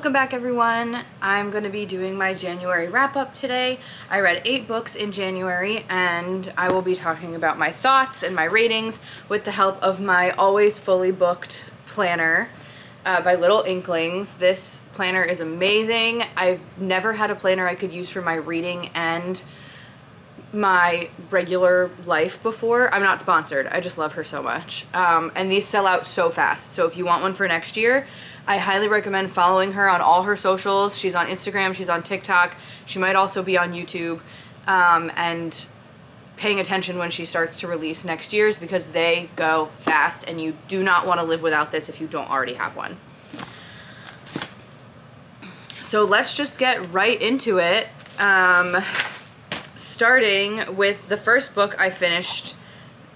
Welcome back, everyone. I'm going to be doing my January wrap-up today. I read 8 books in January, and I will be talking about my thoughts and my ratings with the help of my always fully booked planner by Little Inklings. This planner is amazing. I've never had a planner I could use for my reading and my regular life before. I'm not sponsored. I just love her so much. And these sell out so fast. So if you want one for next year, I highly recommend following her on all her socials. She's on Instagram, she's on TikTok, she might also be on YouTube, and paying attention when she starts to release next year's because they go fast and you do not want to live without this if you don't already have one. So let's just get right into it. Starting with the first book I finished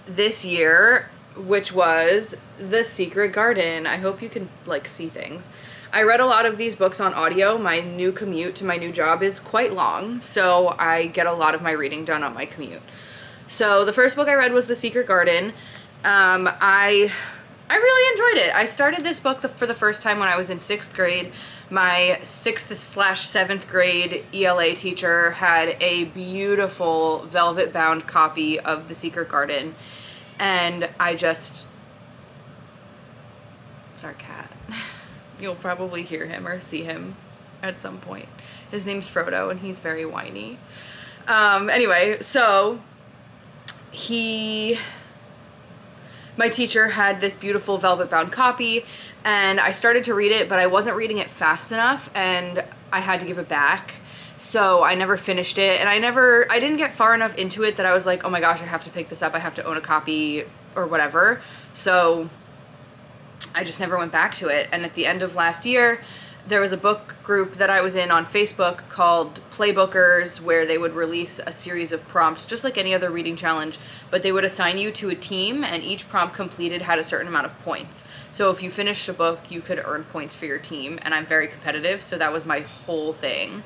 this year, which was The Secret Garden. I hope you can see things. I read a lot of these books on audio. My new commute to my new job is quite long, so I get a lot of my reading done on my commute. So the first book I read was The Secret Garden. I really enjoyed it. I started this book for the first time when I was in 6th grade. My 6th/7th grade ELA teacher had a beautiful velvet-bound copy of The Secret Garden, and it's our cat. You'll probably hear him or see him at some point. His name's Frodo, and he's very whiny. Anyway, so my teacher had this beautiful velvet-bound copy, and I started to read it, but I wasn't reading it fast enough, and I had to give it back. So I never finished it, and I didn't get far enough into it that I was like, oh my gosh, I have to pick this up, I have to own a copy, or whatever. So I just never went back to it. And at the end of last year, there was a book group that I was in on Facebook called Playbookers, where they would release a series of prompts, just like any other reading challenge, but they would assign you to a team, and each prompt completed had a certain amount of points. So if you finished a book, you could earn points for your team, and I'm very competitive, so that was my whole thing.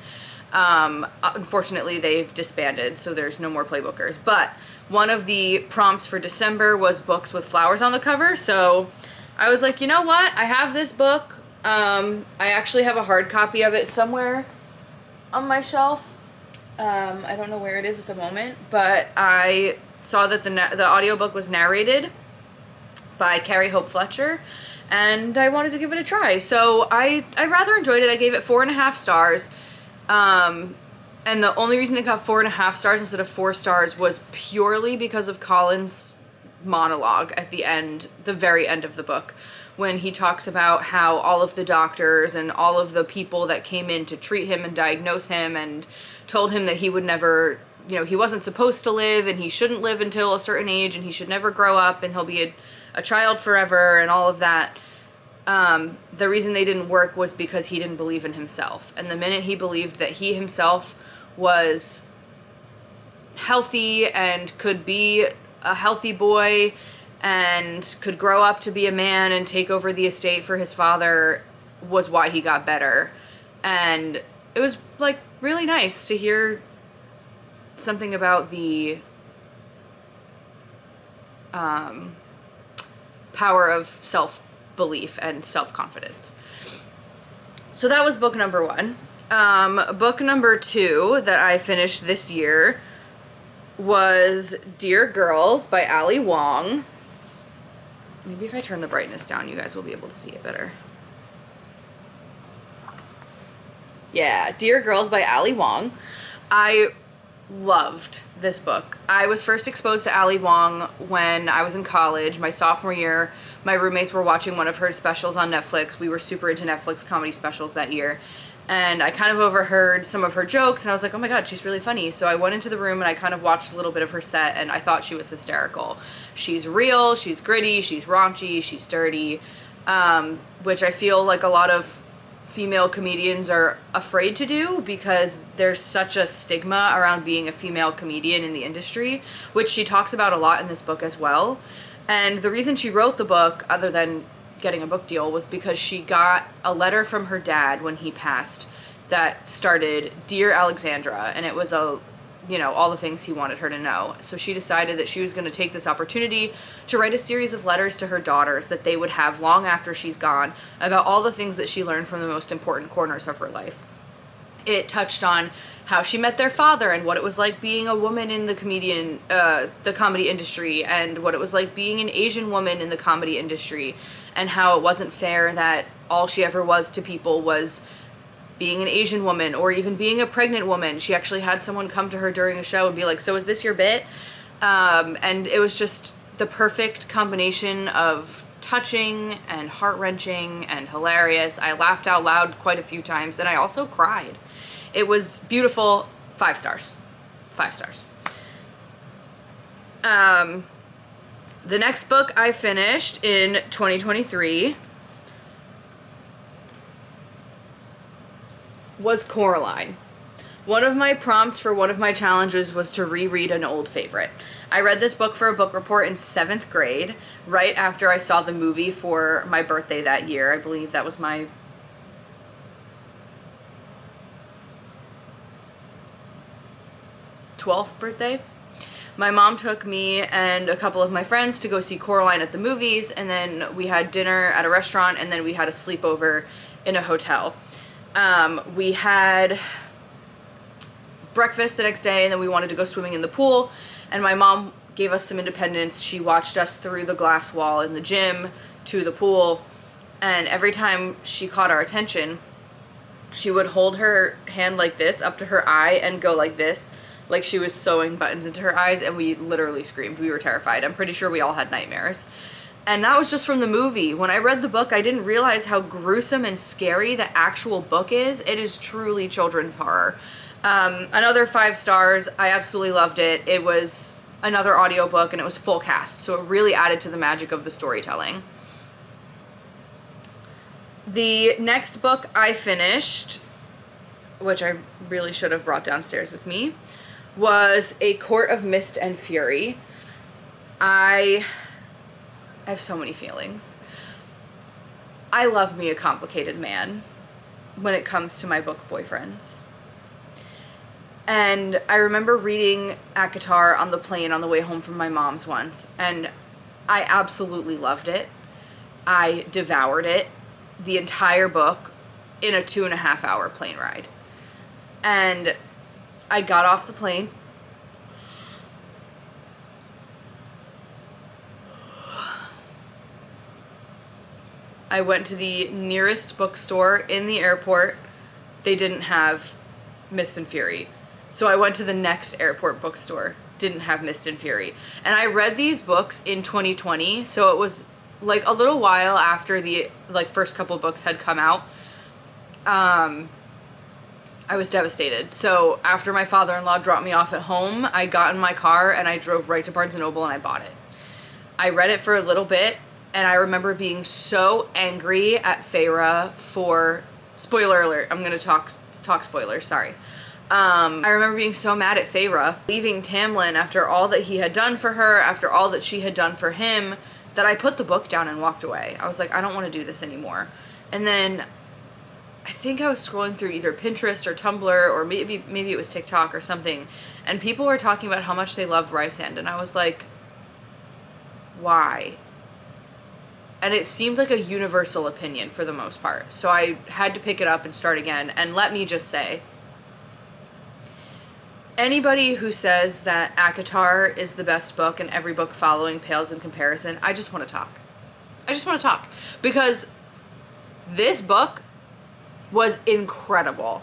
Unfortunately, they've disbanded, so there's no more Playbookers. But one of the prompts for December was books with flowers on the cover, so I was like, you know what? I have this book. I actually have a hard copy of it somewhere on my shelf. I don't know where it is at the moment, but I saw that the audiobook was narrated by Carrie Hope Fletcher, and I wanted to give it a try. So I rather enjoyed it. I gave it 4.5 stars. And the only reason it got 4.5 stars instead of 4 stars was purely because of Colin's monologue at the very end of the book, when he talks about how all of the doctors and all of the people that came in to treat him and diagnose him and told him that he would never, he wasn't supposed to live and he shouldn't live until a certain age and he should never grow up and he'll be a child forever and all of that. The reason they didn't work was because he didn't believe in himself. And the minute he believed that he himself was healthy and could be a healthy boy and could grow up to be a man and take over the estate for his father, was why he got better. And it was really nice to hear something about the power of self-belief and self-confidence. So that was book number 1. Book number 2 that I finished this year was Dear Girls by Ali Wong. Maybe if I turn the brightness down, you guys will be able to see it better. Yeah, Dear Girls by Ali Wong. I loved this book. I was first exposed to Ali Wong when I was in college, my sophomore year. My roommates were watching one of her specials on Netflix. We were super into Netflix comedy specials that year. And I kind of overheard some of her jokes, and I was like, oh my god, she's really funny. So I went into the room and I kind of watched a little bit of her set, and I thought she was hysterical. She's real, she's gritty, she's raunchy, she's dirty, which I feel like a lot of female comedians are afraid to do because there's such a stigma around being a female comedian in the industry, which she talks about a lot in this book as well. And the reason she wrote the book, other than getting a book deal, was because she got a letter from her dad when he passed that started Dear Alexandra, and it was a you know, all the things he wanted her to know. So she decided that she was going to take this opportunity to write a series of letters to her daughters that they would have long after she's gone about all the things that she learned from the most important corners of her life. It touched on how she met their father and what it was like being a woman in the comedy industry, and what it was like being an Asian woman in the comedy industry, and how it wasn't fair that all she ever was to people was being an Asian woman, or even being a pregnant woman. She actually had someone come to her during a show and be like, "So is this your bit?" And it was just the perfect combination of touching and heart-wrenching and hilarious. I laughed out loud quite a few times, and I also cried. It was beautiful. 5 stars. 5 stars. The next book I finished in 2023 was Coraline. One of my prompts for one of my challenges was to reread an old favorite. I read this book for a book report in 7th grade, right after I saw the movie for my birthday that year. I believe that was my 12th birthday. My mom took me and a couple of my friends to go see Coraline at the movies, and then we had dinner at a restaurant, and then we had a sleepover in a hotel. We had breakfast the next day, and then we wanted to go swimming in the pool, and my mom gave us some independence. She watched us through the glass wall in the gym to the pool, and every time she caught our attention, she would hold her hand like this up to her eye and go like this, like she was sewing buttons into her eyes, and we literally screamed. We were terrified. I'm pretty sure we all had nightmares. And that was just from the movie. When I read the book, I didn't realize how gruesome and scary the actual book is. It is truly children's horror. Another 5 stars. I absolutely loved it. It was another audiobook, and it was full cast, so it really added to the magic of the storytelling. The next book I finished, which I really should have brought downstairs with me, was A Court of Mist and Fury. I have so many feelings. I love me a complicated man when it comes to my book boyfriends. And I remember reading ACOTAR on the plane on the way home from my mom's once, and I absolutely loved it. I devoured it, the entire book, in a 2.5-hour plane ride. And I got off the plane. I went to the nearest bookstore in the airport. They didn't have Mist and Fury. So I went to the next airport bookstore. Didn't have Mist and Fury. And I read these books in 2020, so it was like a little while after the first couple books had come out. I was devastated. So after my father-in-law dropped me off at home, I got in my car and I drove right to Barnes & Noble and I bought it. I read it for a little bit, and I remember being so angry at Feyre for... Spoiler alert, I'm going to talk spoilers, sorry. I remember being so mad at Feyre leaving Tamlin after all that he had done for her, after all that she had done for him, that I put the book down and walked away. I was like, I don't want to do this anymore. And then I think I was scrolling through either Pinterest or Tumblr, or maybe it was TikTok or something, and people were talking about how much they loved Rysand, and I was like, why? And it seemed like a universal opinion for the most part. So I had to pick it up and start again. And let me just say, anybody who says that ACOTAR is the best book and every book following pales in comparison, I just want to talk. I just want to talk. Because this book was incredible.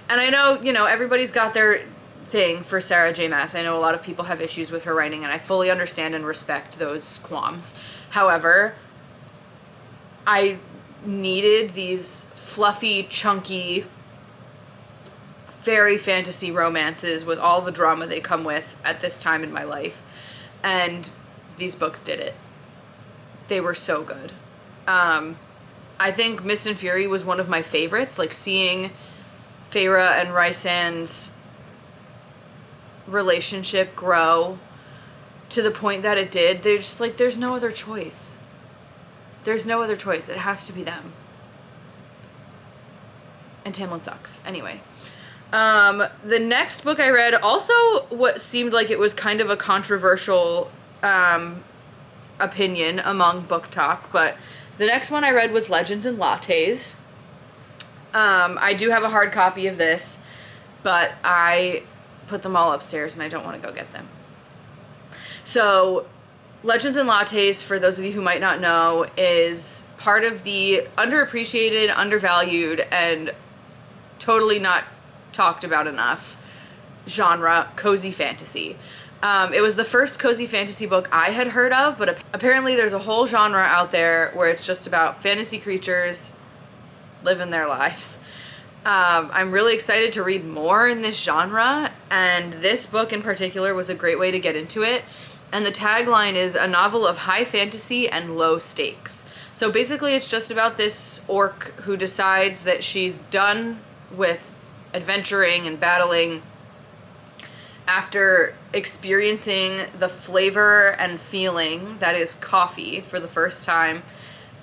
And I know, everybody's got their thing for Sarah J. Maas. I know a lot of people have issues with her writing, and I fully understand and respect those qualms. However, I needed these fluffy, chunky, fairy fantasy romances with all the drama they come with at this time in my life. And these books did it. They were so good. I think Mist and Fury was one of my favorites. Like, seeing Feyre and Rysand's relationship grow to the point that it did. They're just like, there's no other choice. There's no other choice. It has to be them. And Tamlin sucks. Anyway. The next book I read, also what seemed like it was kind of a controversial opinion among Book Talk, but the next one I read was Legends and Lattes. I do have a hard copy of this, but I put them all upstairs and I don't want to go get them. So, Legends and Lattes, for those of you who might not know, is part of the underappreciated, undervalued, and totally not talked about enough genre, cozy fantasy. It was the first cozy fantasy book I had heard of, but apparently there's a whole genre out there where it's just about fantasy creatures living their lives. I'm really excited to read more in this genre, and this book in particular was a great way to get into it. And the tagline is a novel of high fantasy and low stakes. So basically it's just about this orc who decides that she's done with adventuring and battling after experiencing the flavor and feeling that is coffee for the first time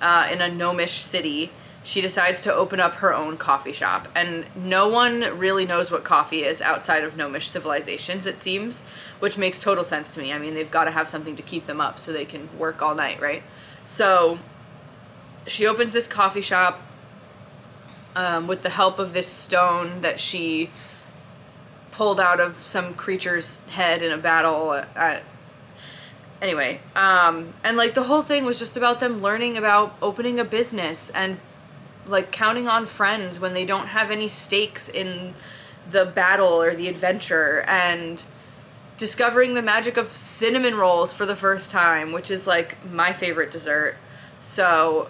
in a gnomish city. She decides to open up her own coffee shop, and no one really knows what coffee is outside of gnomish civilizations, it seems, which makes total sense to me. I mean, they've got to have something to keep them up so they can work all night, right? So she opens this coffee shop with the help of this stone that she pulled out of some creature's head in a battle. Anyway, and like the whole thing was just about them learning about opening a business and like counting on friends when they don't have any stakes in the battle or the adventure, and discovering the magic of cinnamon rolls for the first time, which is like my favorite dessert. So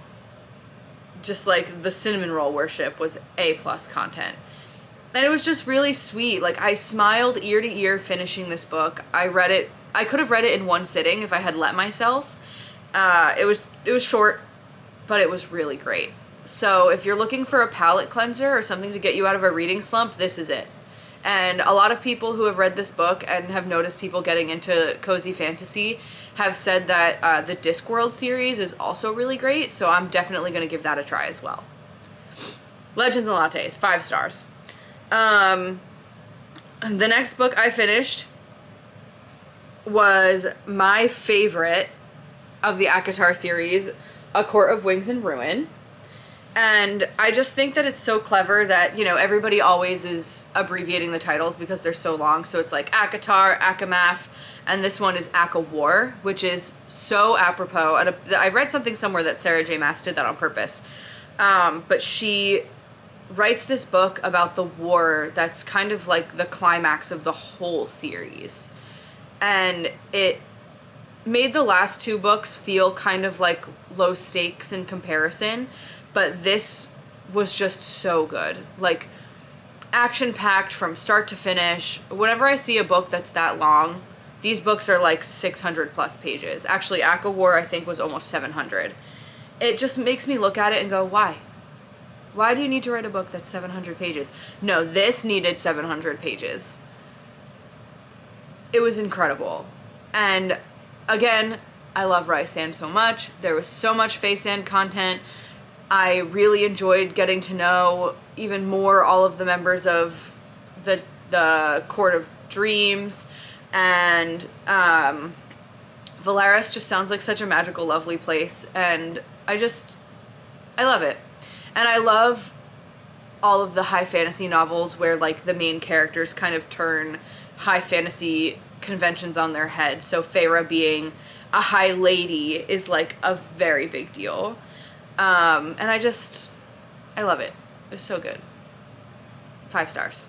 just like the cinnamon roll worship was A+ content. And it was just really sweet. Like, I smiled ear to ear finishing this book. I could have read it in one sitting if I had let myself. It was short, but it was really great. So if you're looking for a palate cleanser or something to get you out of a reading slump, this is it. And a lot of people who have read this book and have noticed people getting into cozy fantasy have said that the Discworld series is also really great, so I'm definitely going to give that a try as well. Legends and Lattes, 5 stars. The next book I finished was my favorite of the ACOTAR series, A Court of Wings and Ruin. And I just think that it's so clever that, you know, everybody always is abbreviating the titles because they're so long. So it's like ACOTAR, ACOMAF, and this one is ACOWAR, which is so apropos. And I read something somewhere that Sarah J. Maas did that on purpose. But she writes this book about the war that's kind of like the climax of the whole series. And it made the last 2 books feel kind of like low stakes in comparison. But this was just so good. Like, action-packed from start to finish. Whenever I see a book that's that long, these books are like 600+ pages. Actually, ACOWAR, I think, was almost 700. It just makes me look at it and go, why? Why do you need to write a book that's 700 pages? No, this needed 700 pages. It was incredible. And, again, I love Rhysand so much. There was so much Faysand content. I really enjoyed getting to know even more all of the members of the Court of Dreams, and Velaris just sounds like such a magical, lovely place, and I love it. And I love all of the high fantasy novels where like the main characters kind of turn high fantasy conventions on their head. So Feyre being a high lady is like a very big deal. And I love it. It's so good. 5 stars.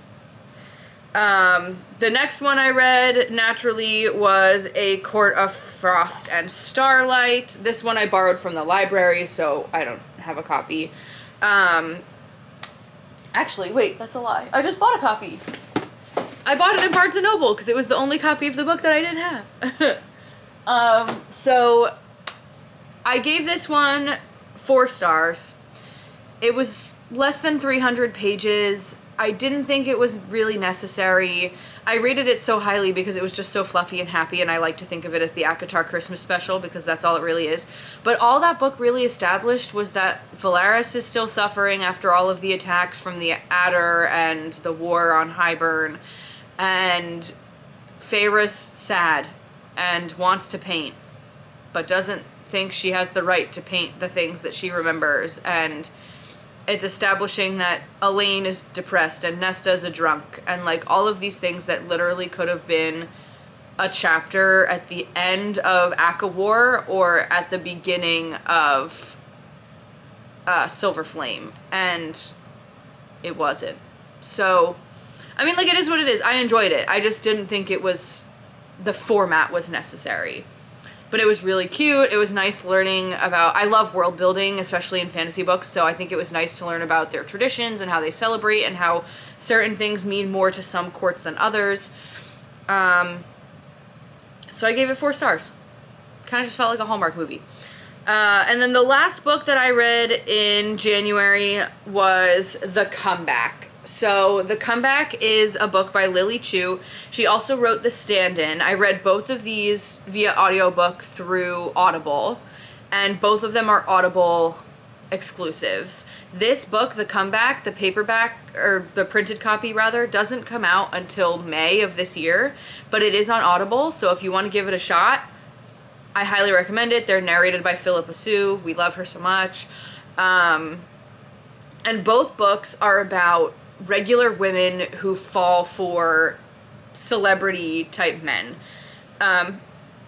The next one I read, naturally, was A Court of Frost and Starlight. This one I borrowed from the library, so I don't have a copy. Actually, wait, that's a lie. I just bought a copy. I bought it in Barnes & Noble because it was the only copy of the book that I didn't have. So I gave this one 4 stars. It was less than 300 pages. I didn't think it was really necessary. I rated it so highly because it was just so fluffy and happy, and I like to think of it as the ACOTAR Christmas special because that's all it really is. But all that book really established was that Velaris is still suffering after all of the attacks from the Adder and the war on Hybern, and Feyre's sad and wants to paint, but doesn't think she has the right to paint the things that she remembers, and it's establishing that Elaine is depressed and Nesta's a drunk, and like all of these things that literally could have been a chapter at the end of ACOWAR or at the beginning of Silver Flame, and it wasn't. So, I mean, like, it is what it is. I enjoyed it. I just didn't think the format was necessary. But it was really cute. It was nice learning about... I love world building, especially in fantasy books, so I think it was nice to learn about their traditions and how they celebrate and how certain things mean more to some courts than others. So I gave it 4 stars. Kind of just felt like a Hallmark movie. And then the last book that I read in January was The Comeback. So The Comeback is a book by Lily Chu. She also wrote The Stand-In. I read both of these via audiobook through Audible, and both of them are Audible exclusives. This book, The Comeback, the paperback, or the printed copy rather, doesn't come out until May of this year, but it is on Audible, so if you want to give it a shot, I highly recommend it. They're narrated by Philippa Soo. We love her so much. And both books are about regular women who fall for celebrity type men.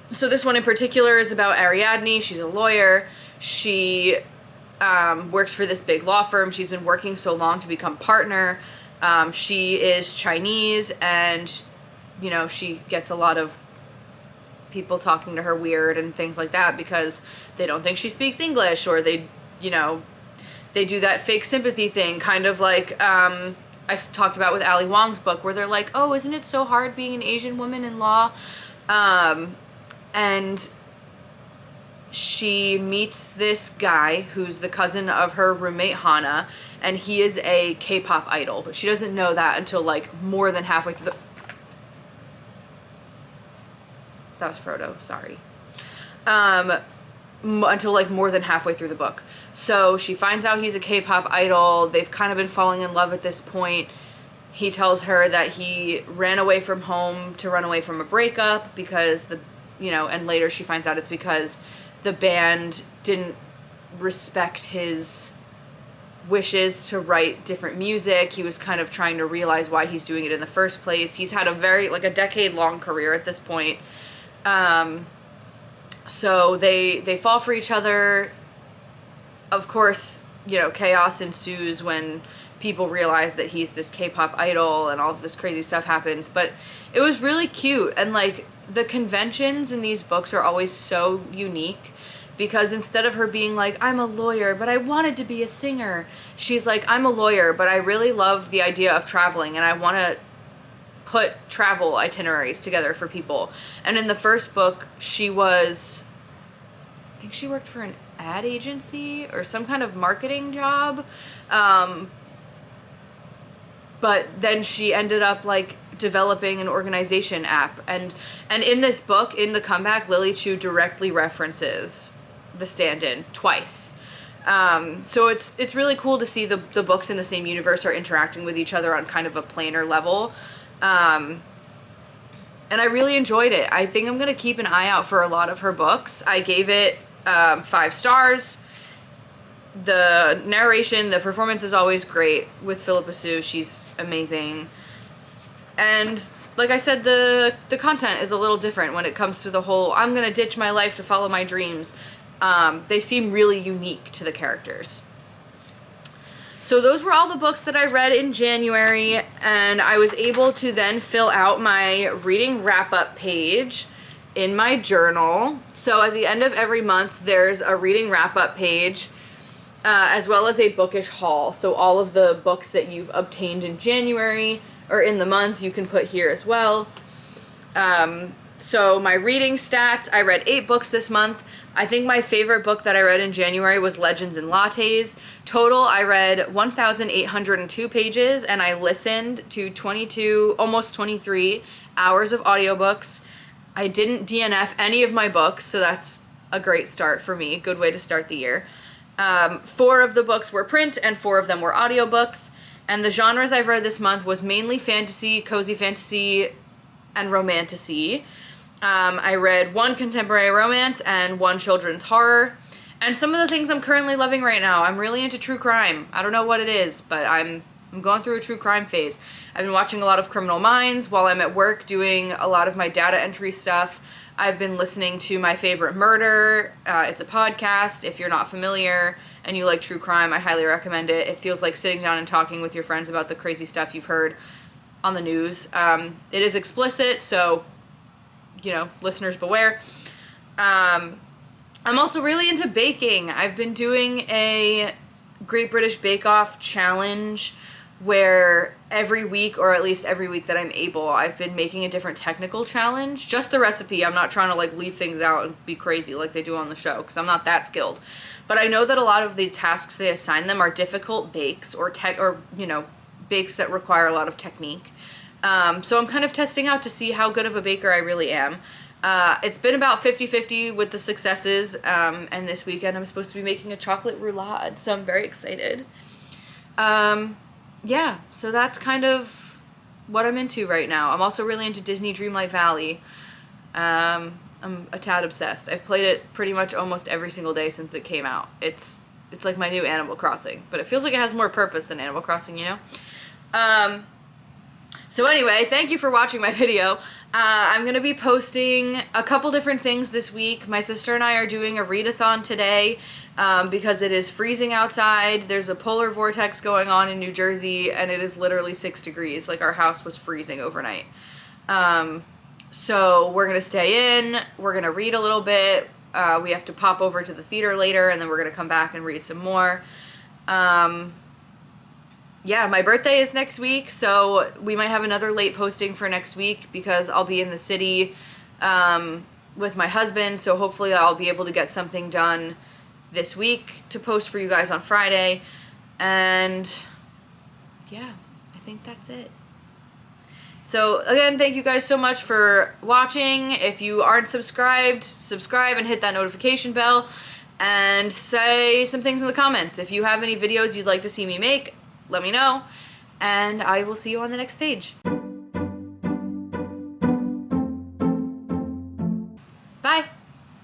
So this one in particular is about Ariadne. She's a lawyer. She works for this big law firm. She's been working so long to become partner. She is Chinese, and you know, she gets a lot of people talking to her weird and things like that because they don't think she speaks English, or they, you know, they do that fake sympathy thing, kind of like I talked about with Ali Wong's book, where they're like, oh, isn't it so hard being an Asian woman in law? And she meets this guy who's the cousin of her roommate Hana, and he is a K-pop idol, but she doesn't know that until like more than halfway through the... That was Frodo, sorry. Until like more than halfway through the book. So she finds out he's a K-pop idol. They've kind of been falling in love at this point. He tells her that he ran away from home to run away from a breakup because and later she finds out it's because the band didn't respect his wishes to write different music. He was kind of trying to realize why he's doing it in the first place. He's had a decade-long career at this point. So they fall for each other. Of course, chaos ensues when people realize that he's this K-pop idol and all of this crazy stuff happens. But it was really cute. And like the conventions in these books are always so unique because instead of her being like, I'm a lawyer, but I wanted to be a singer, she's like, I'm a lawyer, but I really love the idea of traveling and I want to put travel itineraries together for people. And in the first book, I think she worked for an ad agency or some kind of marketing job. But then she ended up like developing an organization app. And in this book, in The Comeback, Lily Chu directly references The Stand-In twice. So it's really cool to see the books in the same universe are interacting with each other on kind of a planar level. And I really enjoyed it. I think I'm going to keep an eye out for a lot of her books. I gave it 5 stars. The narration, the performance is always great with Philippa Soo. She's amazing. And like I said, the content is a little different when it comes to the whole, I'm going to ditch my life to follow my dreams. They seem really unique to the characters. So those were all the books that I read in January, and I was able to then fill out my reading wrap-up page in my journal. So at the end of every month, there's a reading wrap-up page, as well as a bookish haul. So all of the books that you've obtained in January or in the month, you can put here as well. So my reading stats, I read 8 books this month. I think my favorite book that I read in January was Legends and Lattes. Total, I read 1,802 pages, and I listened to 22, almost 23 hours of audiobooks. I didn't DNF any of my books, so that's a great start for me. Good way to start the year. 4 of the books were print, and 4 of them were audiobooks. And the genres I've read this month was mainly fantasy, cozy fantasy, and romantasy. I read 1 contemporary romance and 1 children's horror. And some of the things I'm currently loving right now, I'm really into true crime. I don't know what it is, but I'm going through a true crime phase. I've been watching a lot of Criminal Minds while I'm at work doing a lot of my data entry stuff. I've been listening to My Favorite Murder. It's a podcast. If you're not familiar and you like true crime, I highly recommend it. It feels like sitting down and talking with your friends about the crazy stuff you've heard on the news. It is explicit, so, you know, listeners beware. I'm also really into baking. I've been doing a Great British Bake Off challenge where every week, or at least every week that I'm able, I've been making a different technical challenge. Just the recipe. I'm not trying to like leave things out and be crazy like they do on the show, because I'm not that skilled. But I know that a lot of the tasks they assign them are difficult bakes or bakes that require a lot of technique. So I'm kind of testing out to see how good of a baker I really am. It's been about 50-50 with the successes, and this weekend I'm supposed to be making a chocolate roulade, so I'm very excited. Yeah, so that's kind of what I'm into right now. I'm also really into Disney Dreamlight Valley. I'm a tad obsessed. I've played it pretty much almost every single day since it came out. It's like my new Animal Crossing, but it feels like it has more purpose than Animal Crossing, you know? So anyway, thank you for watching my video. I'm going to be posting a couple different things this week. My sister and I are doing a readathon today because it is freezing outside. There's a polar vortex going on in New Jersey, and it is literally 6 degrees. Like, our house was freezing overnight. So we're going to stay in. We're going to read a little bit. We have to pop over to the theater later, and then we're going to come back and read some more. Yeah, my birthday is next week, so we might have another late posting for next week because I'll be in the city with my husband, so hopefully I'll be able to get something done this week to post for you guys on Friday. And yeah, I think that's it. So again, thank you guys so much for watching. If you aren't subscribed, subscribe and hit that notification bell, and say some things in the comments. If you have any videos you'd like to see me make, let me know, and I will see you on the next page.